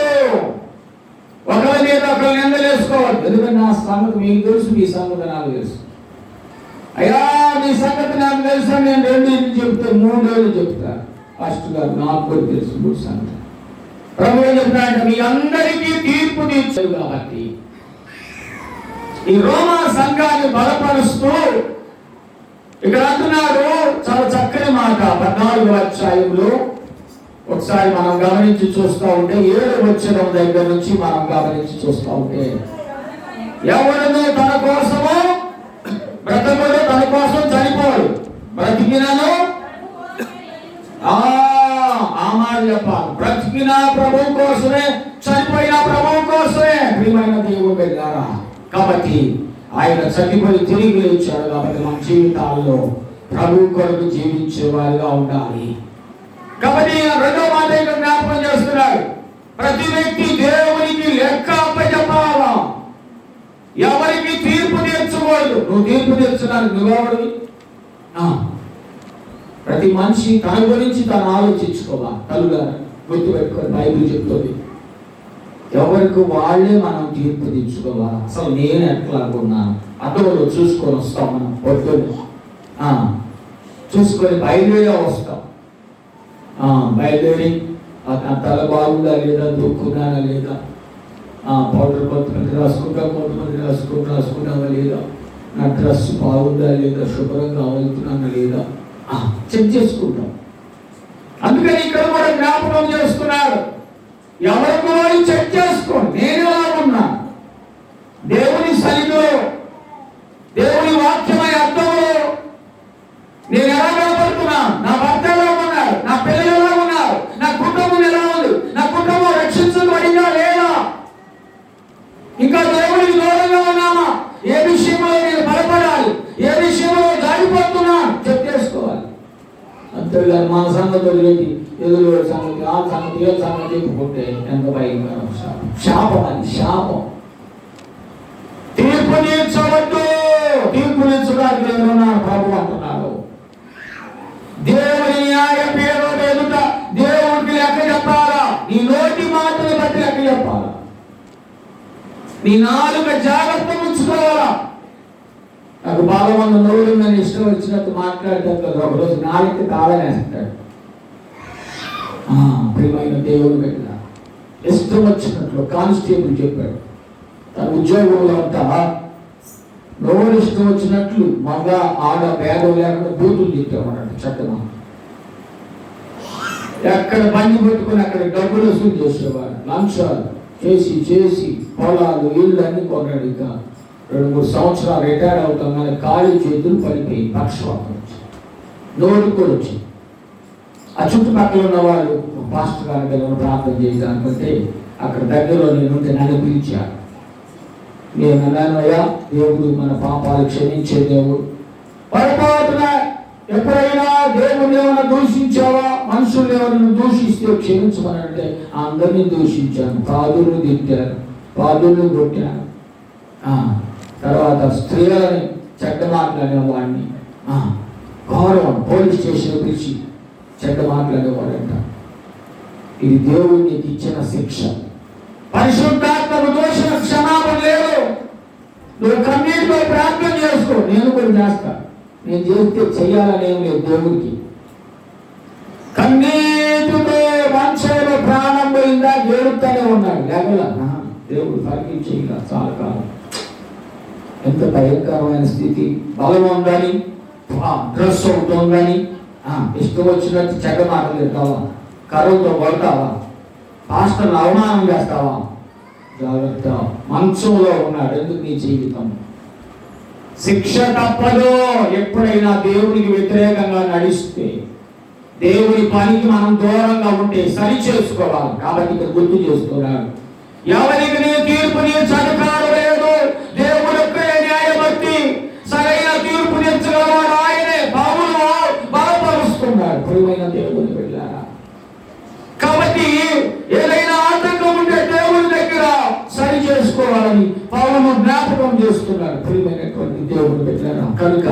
Speaker 1: ఒకరి మీద ఒకరు నిందలేసుకోవద్దు. ఎందుకంటే నా సంగతి మీకు తెలుసు, మీ సంగతి నాకు తెలుసు. అయ్యా మీ సంగతి నాకు తెలుసు, నేను 2 చెప్తే 3 ఏళ్ళు చెప్తా. ఫస్ట్ గారు నాకు కూడా తెలుసు 3 సంగతి. ప్రభు ఏం చెప్తాడంటే, మీ అందరికీ తీర్పు తీర్చు. కాబట్టి ఈ రోమా సంఘాన్ని బలపరుస్తూ ఇక్కడ అంటున్నాడు చాలా చక్కని మాట 14వ అధ్యాయంలో. ఒకసారి మనం గమనించి చూస్తూ ఉంటే 7వ వచనం దగ్గర నుంచి మనం గమనించి చూస్తూ ఉంటే, ఎవరినో తన కోసము బ్రతకుడు, తన కోసం చనిపోడు, బ్రతికినను ఆ మాట చెప్పాలి. బ్రతికిన ప్రభు కోసమే, చనిపోయిన ప్రభు కోసమే. ప్రియమైన దేవుడు వెళ్ళారా, కాబట్టి ఆయన చనిపోయి తిరిగి లేచాడు. కాబట్టి మన జీవితాల్లో ప్రభు కొరకు జీవించే వారిగా ఉండాలి. కాబట్టి రెండో మాట ఇక్కడ జ్ఞాపకం చేస్తున్నాడు, ప్రతి వ్యక్తి దేవునికి లెక్క అప్పచెప్పాలా. ఎవరికి తీర్పు తీర్చకూడదు. నువ్వు తీర్పు తీర్చడానికి నువ్వెవడివి? ప్రతి మనిషి తన గురించి తను ఆలోచించుకోవాలి. తల్లుగారు గుర్తుపెట్టుకొని బైబిల్ చెప్తుంది, ఎవరికి వాళ్ళే మనం తీర్పు తీర్చుకోవాలి. అసలు నేను ఎట్లాగున్నాను అతను చూసుకొని వస్తాం. మనం పొద్దున్న చూసుకొని బయలుదేరే వస్తాం. బయలుదేరి నా తల బాగుందా లేదా, దూక్కున్నానా లేదా, పౌడర్ కొంతమంది రాసుకుంటావా లేదా, నా డ్రెస్ బాగుందా లేదా, శుభ్రంగా వెళ్తున్నానా లేదా చెక్ చేసుకుంటాం. అందుకని ఇక్కడ కూడా జ్ఞాపకం చేస్తున్నాడు, ఎవరికి వాళ్ళు చెక్ చేసుకోండి. నేను ఎలా ఉన్నా దేవుని సన్నిధిలో, దేవుని వాక్యమై అర్థంలో నేను ఎలా కనపడుతున్నా, నా భర్త ఎలా ఉన్నారు, నా పిల్లలు ఎలా ఉన్నారు, నా కుటుంబం ఎలా ఉంది, నా కుటుంబం రక్షించబడిందా లేదా, ఇంకా దేవుడికి దూరంగా ఉన్నామా, ఏ విషయంలో నేను బలపడాలి, ఏ విషయంలో జారిపోతున్నా చెక్ చేసుకోవాలి. అంతేగాని మన సంగతి వదిలేది ఎదురు సంగతి, ఆ సంగతి, ఏ సంగతి చెప్పుకుంటే ఎంత భయంకరం శాపం. అది శాపం. తీర్పు తీర్చవద్దు, తీర్పు తీర్చడానికి ఎవరున్నారు ప్రభు అంటున్నాడు. దేవుని న్యాయ పీఠం ఎదుట దేవుడికి లెక్క చెప్పాలా, నీ నోటి మాటలు బట్టి లెక్క చెప్పాలా, నీ నాలుక జాగ్రత్త ఉంచుకోవాలా. నాకు బాగా మంది నోరు నన్ను ఇష్టం వచ్చినట్టు మాట్లాడేటప్పుడు ఒకరోజు నాలుగు తాళనేస్తాడు. ప్రియమైన దేవుని బిడ్డ, ఇష్టం వచ్చినట్లు కానిస్టేబుల్ చెప్పాడు, తన ఉద్యోగంలో అంతా నోరు ఇష్టం వచ్చినట్లు మగ ఆడ భేదం లేకుండా బూతులు తిట్టామన్నాడు. చట్టమా ఎక్కడ బండి పెట్టుకుని అక్కడ డబ్బులు వసూలు చేసేవాడు, లంచాలు చేసి చేసి పొలాలు ఇళ్ళు అన్ని కొన్నాడు. ఇక 2-3 సంవత్సరాలు రిటైర్ అవుతాం కానీ కాళ్ళు చేతులు పడిపోయి పక్షవాతం వచ్చి నోరు కూడా వచ్చి ఆ చుట్టుపక్కల ఉన్న వాళ్ళు పాస్టర్ గారికి ఏమైనా ప్రార్థన చేయడానికంటే అక్కడ దగ్గరలో నేనుంటే నన్ను పిలిచాను. నేను అన్నానయ్యా, దేవుడు మన పాపాలు క్షమించే దేవుడు. పొరపాటున ఎప్పుడైనా దేవుడిని ఏమైనా దూషించావా, మనుషులు ఎవరైనా దూషిస్తే క్షమించమనంటే అందరినీ దూషించాను, పాదులు తిట్టాను, పాదులు కొట్టాను. తర్వాత స్త్రీలని చెడ్డ మాట్లాడేవాడిని, గౌరవం పోలీస్ స్టేషన్ పిలిచి చెడ్డ మాట్లాడేవాడంట. ఇది దేవుడు నీకు ఇచ్చిన శిక్ష. పరిశుద్ధాత్మకు దోషణ క్షమాపణ లేదు. నువ్వు కన్నీటితో ప్రార్థన చేసుకో, నేను కూడా చేస్తా. నేను చేస్తే చెయ్యాలని ఏం లేదు. దేవుడికి కన్నీటితో వంశంలో ప్రాణం పోయిందా ఏడుతూనే ఉన్నాడు, లేకలా దేవుడు పరికించేలా చాలా కాలం. ఎంత భయంకరమైన స్థితి. బలం ఉందని, డ్రెస్ ఒకటి ఉందని ఇష్టం వచ్చినట్టు చెడ్డ మాటలు తింటావా, కరువుతో కొడతావా, పాస్టర్ని అవమానం చేస్తావా, జాగ్రత్త. మంచంలో ఉన్నాడు ఎందుకు నీ జీవితం. శిక్ష తప్పదు. ఎప్పుడైనా దేవునికి వ్యతిరేకంగా నడిస్తే, దేవుని పనికి మనం దూరంగా ఉంటే సరి చేసుకోవాలి. కాబట్టి ఇక్కడ గుర్తు చేస్తున్నాడు, ఎవరికి నీ తీర్పు తీర్చడం లేదు. దేవుడు ఒక్కడే న్యాయమూర్తి, సరైన తీర్పు తీర్చగలవాడు ఆయనే. బాబును బలపరుస్తున్నాడు. ప్రియమైన దేవుని వెళ్ళారా. కాబట్టి ఏదైనా ఆటంకం ఉంటే దేవుని దగ్గర సరి చేసుకోవాలని పౌలును జ్ఞాపకం చేస్తున్నాడు. ప్రియమైనటువంటి దేవుని వెళ్ళారా. కనుక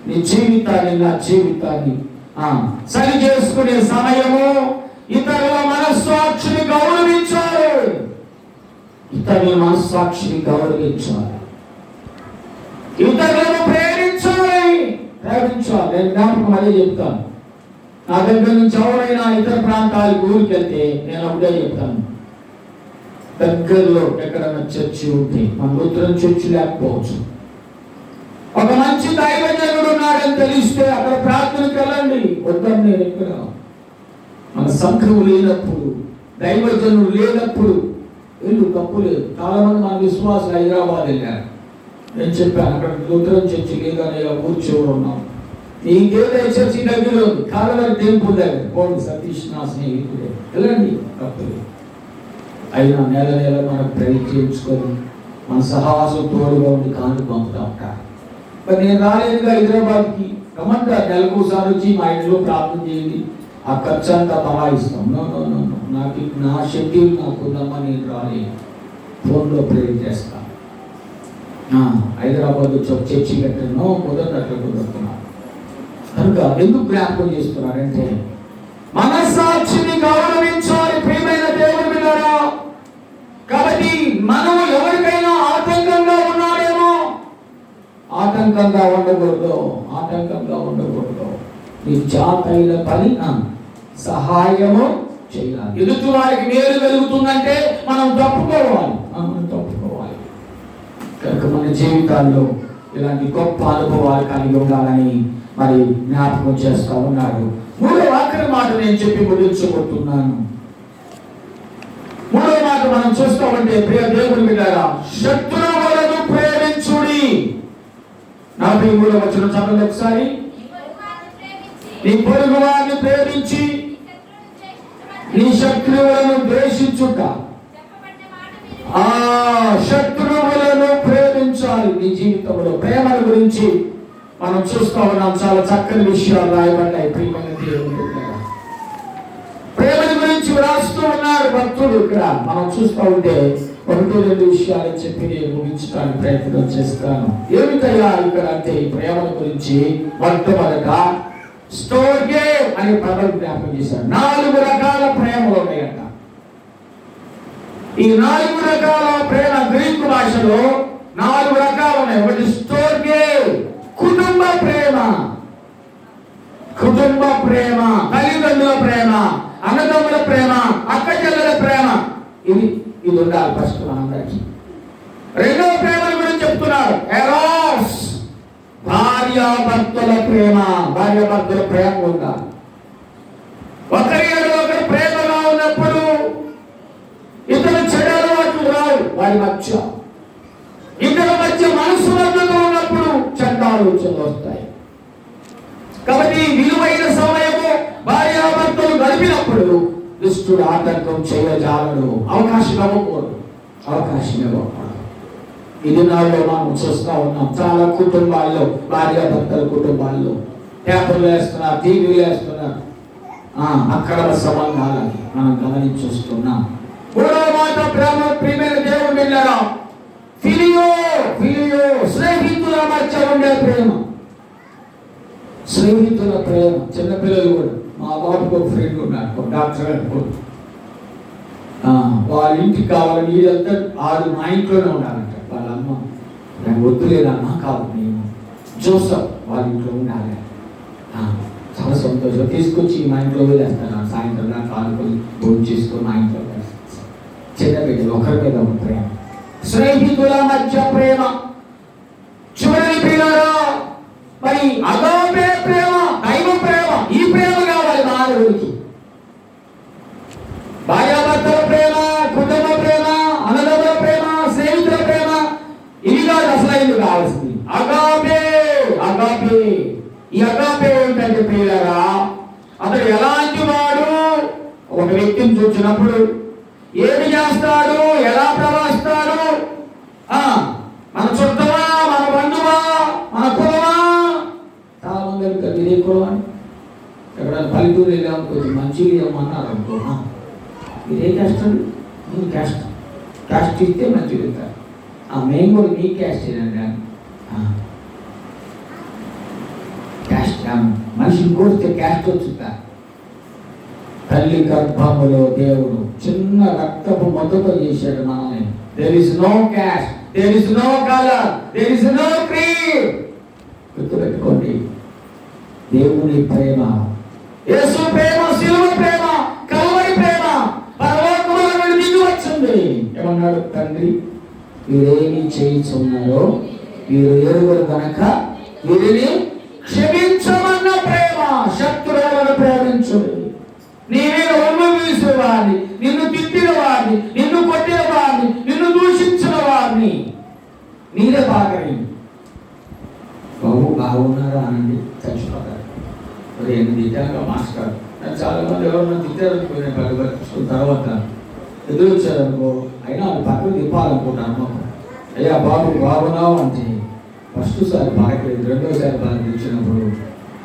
Speaker 1: నీ జీవితాన్ని, నా జీవితాన్ని సరి చేసుకునే సమయము ఇతరుల మనస్సాక్షిని గౌరవించాలి. ఇతరుల మనస్సాక్షిని గౌరవించాలి, ఇతరులను ప్రేమించాలి. నేను జ్ఞాపకం అదే చెప్తాను. నా దగ్గర నుంచి ఎవరైనా ఇతర ప్రాంతాలకు ఊరికి వెళ్తే నేను ఒకటే చెప్తాను, దగ్గరలో ఎక్కడైనా చర్చి ఉంటే, మన ఉత్తరం చర్చి లేకపోవచ్చు, ఒక మంచి దైవజనుడు ఉన్నాడని తెలిస్తే అక్కడ ప్రార్థనకు వెళ్ళండి. వద్దని నేను ఎక్కడ మన సంఘం లేనప్పుడు, దైవజనుడు లేనప్పుడు వెళ్ళు, తప్పు లేదు. చాలా మంది మన విశ్వాసులు హైదరాబాద్ వెళ్ళారు. నేను చెప్పాను అక్కడ ఉత్తరం చర్చి లేదని కూర్చోడు ఉన్నాం. నీకేదో చర్చి దగ్గర ఉంది, కాలవరి టెంపుల్ దగ్గర పోండి, సతీష్ నా స్నేహితుడే, వెళ్ళండి, తప్పలేదు. అయినా నెల నెల మనం ట్రై చేయించుకొని మన సహవాసం తోడుగా ఉండి కాను పంపుతా ఉంటారు. మరి నేను రాలేదుగా హైదరాబాద్కి, రమ్మంటారు. నెలకోసారి వచ్చి మా ఇంట్లో ప్రార్థన చేయండి, ఆ ఖర్చు అంతా బలాయిస్తాం. నో నో నో నో, నాకు నా షెడ్యూల్ నాకుందమ్మా, నేను రాలేదు, ఫోన్లో ప్రేర్ చేస్తాను. హైదరాబాద్ వచ్చి ఒక చర్చి పెట్టాను, కుదరదు, అట్లా కుదురుతున్నాను. కనుక ఎందుకు జ్ఞాపకం చేస్తున్నారంటే మనస్సాక్షిని గౌరవించాలి. ప్రియమైన దేవుని బిడ్డలారా. కాబట్టి మనం ఎవరికైనా ఆటంకంగా ఉన్నాడేమో, ఆటంకంగా ఉండకూడదు, ఆటంకంగా ఉండకూడదు. నీ జాతైన పని సహాయము చేయాలి. ఎదుటి వారికి మేలు కలుగుతుందంటే మనం తప్పుకోవాలి. కనుక మన జీవితాల్లో ఇలాంటి గొప్ప అనుభవాలు కలిగి ఉండాలని మరి జ్ఞాపకం చేస్తా ఉన్నాడు. మూడో ఆఖరి మాట నేను చెప్పి ముగించబోతున్నాను. మూడో మాట మనం చూస్తామంటే ప్రియ దేవుని బిడ్డలారా, శత్రువులను ప్రేమించుడి. 43వ వచనం చదవండి ఒకసారి. నీ పొరుగు వారిని ప్రేమించి నీ శత్రువులను ద్వేషించుట. శత్రువులను ప్రేమించాలి. నీ జీవితంలో ప్రేమల గురించి మనం చూస్తూ ఉన్నాం. చాలా చక్కని విషయాలు రాయబడ్డాయి. ప్రియమైన దేవుని బిడ్డలారా, ప్రేమల గురించి రాస్తూ ఉన్నారు భక్తుడు. ఇక్కడ మనం చూస్తూ ఉంటే 1-2 విషయాలు చెప్పి నేను ముగించడానికి ప్రయత్నం చేస్తాను. ఏమిటయ్యా ఇక్కడ అంటే ఈ ప్రేమల గురించి మొట్టమొదట స్టోర్గే అనే పదం జ్ఞాపకం చేశారు. 4 రకాల ప్రేమలు ఉన్నాయంట. ఈ 4 రకాల ప్రేమ గ్రీకు భాషలో 4 రకాలు ఉన్నాయి. ఒకటి స్టోర్గే, కుటుంబ ప్రేమ, తల్లిదండ్రుల ప్రేమ, అన్నదమ్ముల ప్రేమ, అక్క చెల్లెల ప్రేమ. ఇది ఉండాలి ఫస్ట్ మనందరికి. రెండవ ప్రేమల గురించి చెప్తున్నారు. ఎరోస్, భార్యాభర్తల ప్రేమ ఉండాలి. ఒకరు ప్రేమగా ఉన్నప్పుడు ఇతర చెడు అలవాట్లు రావు వారి మధ్య. ఇద్దరి మధ్య మనసు మద్దతు ఉన్నప్పుడు చెడ్డ ఆలోచనలు వస్తాయి. కాబట్టి విలువైన సమయము భార్యాభర్తలు గడిపినప్పుడు దుష్టుడు ఆటంకం చేయజాలడు. అవకాశం ఇవ్వకూడదు. ఇది నాలో మనం చూస్తా ఉన్నాం. చాలా కుటుంబాల్లో, భార్యాభర్తల కుటుంబాల్లో పేపర్లు వేస్తున్నారు, టీవీలు వేస్తున్నారు. అక్రమ సంబంధాలని మనం గమనించుస్తున్నాం. మూడవ మాట ప్రియమైన దేవుని బిడ్డలారా, ఫిలియో, స్నేహితుల మధ్య ఉండే ప్రేమ. స్నేహితుల ప్రేమ. చిన్నపిల్లలు కూడా, మా బాబుకు ఒక ఫ్రెండ్ ఉన్నాడు, ఒక డాక్టర్ గారు. వాళ్ళ ఇంటికి కావాలని వీళ్ళంతా ఆడు మా ఇంట్లోనే ఉండాలంట. వాళ్ళ అమ్మ నాకు వద్దులేదమ్మా, కాదు నేను జోసఫ్ వాళ్ళ ఇంట్లో ఉండాలి. చాలా సంతోషం. తీసుకొచ్చి మా ఇంట్లో వేస్తాను. సాయంత్రం దాకా ఆడుకొని భోజనం చేసుకొని మా ఇంట్లో చిన్న బిడ్డలు ఒకరి మీద ఒక ప్రేమ. స్నేహితుల మధ్య ప్రేమ. చివరి పిల్లరా, మరి అగాపే ప్రేమ, దైవ ప్రేమ. ఈ ప్రేమ కావాలి మానవుడికి. భార్యాభర్తల ప్రేమ, కుటుంబ ప్రేమ, అన్నదమ్ముల ప్రేమ, స్నేహితుల ప్రేమ, ఇవి కాదు అసలు కావాల్సింది. అగాపే. ఈ అగాపే ఏంటంటే ప్రియులారా, అతడు ఎలాంటి వాడు? ఒక వ్యక్తిని చూసినప్పుడు ఏమి చేస్తాడు, ఎలా ప్రవర్తిస్తాడు, మన చుట్టమా, మన బంధువా, మన కులమా? చాలా మంది అడుగుతారు, ఇదే కులం అని. ఎక్కడ పల్లెటూరు వెళ్ళాము, మంచిగా ఏమన్నారు అనుకో, ఇదే క్యాస్ట్, నేను క్యాస్ట్ ఇస్తే మంచిగా వెళ్తారు. మేము కూడా నీ క్యాస్ట్ ఏనండి. క్యాస్ట్ మనిషిని కోరితే క్యాస్ట్ వచ్చుతా. తల్లి గర్భములో దేవుడు చిన్న రక్తపు మొదతో చేశాడు మనల్ని. There is no caste, there is no colour, there is no creed. గుర్తుపెట్టుకోండి, దేవుని ప్రేమ, యేసు ప్రేమ, శిలువ ప్రేమ, కల్వరి ప్రేమ పరలోకములో నుండి దిగి వచ్చింది. ఏమన్నాడు? తండ్రి వీరేమి చేయించున్నారో వీరు ఎరుగురు కనుక వీరిని క్షమించమన్న ప్రేమ. శత్రువులను ప్రేమించుడు. నీ మీద ఒళ్ళు వీసిన వారిని, నిన్ను తిట్టిన వారిని, నిన్ను కొట్టిన వారిని, నిన్ను దూషించిన వారిని నీరే బాగని. బాబు బాగున్నారా అనండి, చచ్చిపోతారు. మరి ఎన్ని తిట్టాక మాస్టర్ చాలా మంది ఎవరన్నా తిట్టారనుకునే తర్వాత ఎదురొచ్చారనుకో, అయినా వాళ్ళు పక్కకు తిప్పాలనుకుంటాను. అమ్మ అయ్యా బాబు బాగున్నావు అంటే ఫస్ట్ సారి బాగలేదు, రెండోసారి బాగా తెచ్చినప్పుడు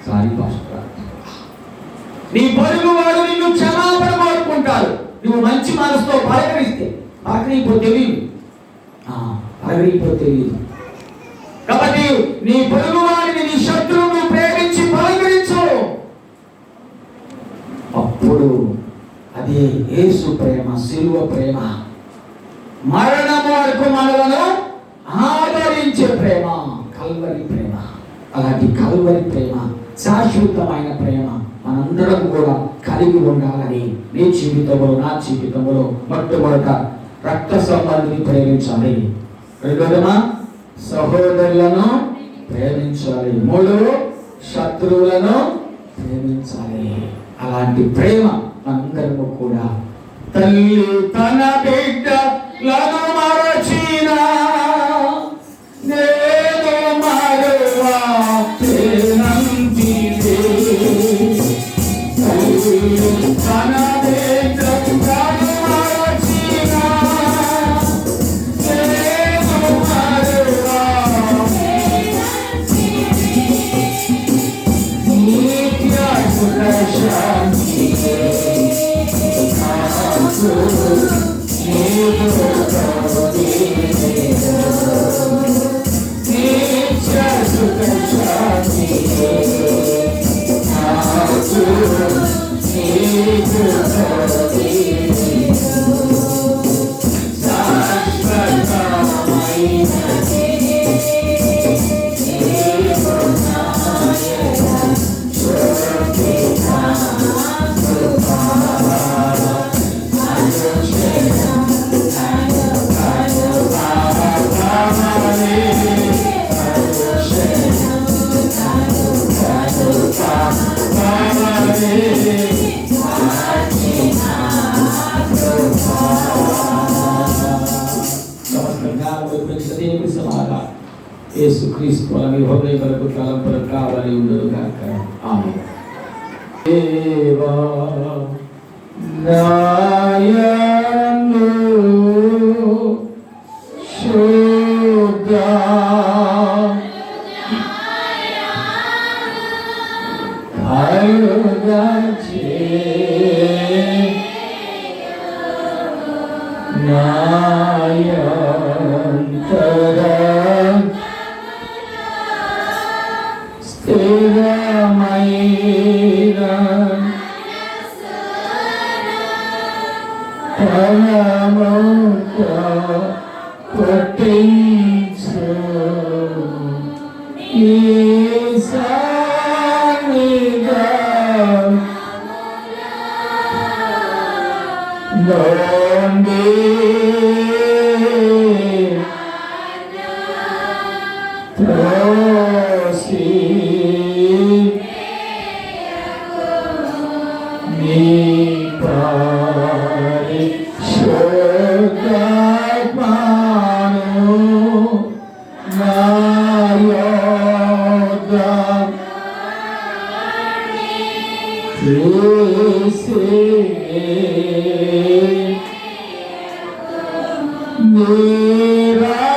Speaker 1: సారీ పాస్టర్. నీ పొరుగు వాడు నిన్ను క్షమాపణ కోరుకుంటారు. నువ్వు మంచి మనసుతో పలకరిస్తే, పలకరిపోతే తెలియదు. కాబట్టి నీ పొరుగు వాడిని, నీ శత్రువును ప్రేమించి పలకరించు. అప్పుడు అదే యేసు ప్రేమ, శిలువ ప్రేమ, మరణము వరకు మనలను ఆదరించే ప్రేమ, కల్వరి ప్రేమ. అలాంటి కల్వరి ప్రేమ, శాశ్వతమైన ప్రేమ మన మనందరం కూడా కలిగి ఉండాలని నీ జీవితంలో నా జీవితంలో మొట్టమొదట రక్త సంబంధిని ప్రేమించాలి, రెండోదమా సహోదరులను ప్రేమించాలి, మూడు శత్రువులను ప్రేమించాలి. అలాంటి ప్రేమ అందరము కూడా తల్లి తన బిడ్డలను మరచినా నేను మరువా ప్రేమంటిదే. తల్లి తన బిడ్డలను మరచినా నేను మరువా నిత్య సుఖశాంతిదే. యేసుక్రీస్తు మీ హృదయములకు తలంపులు కావాలి ఉండుగాక. ఆమేన్. దేవా నాయను శుద్ధ కరుణచే నాయంతర స్థిరమైన పరముక పుట్టించు ఈ సన్నిధం నుండి త్రోసి నీ పరిశుద్ధాత్మను నా యొద్ద తీసి నీరా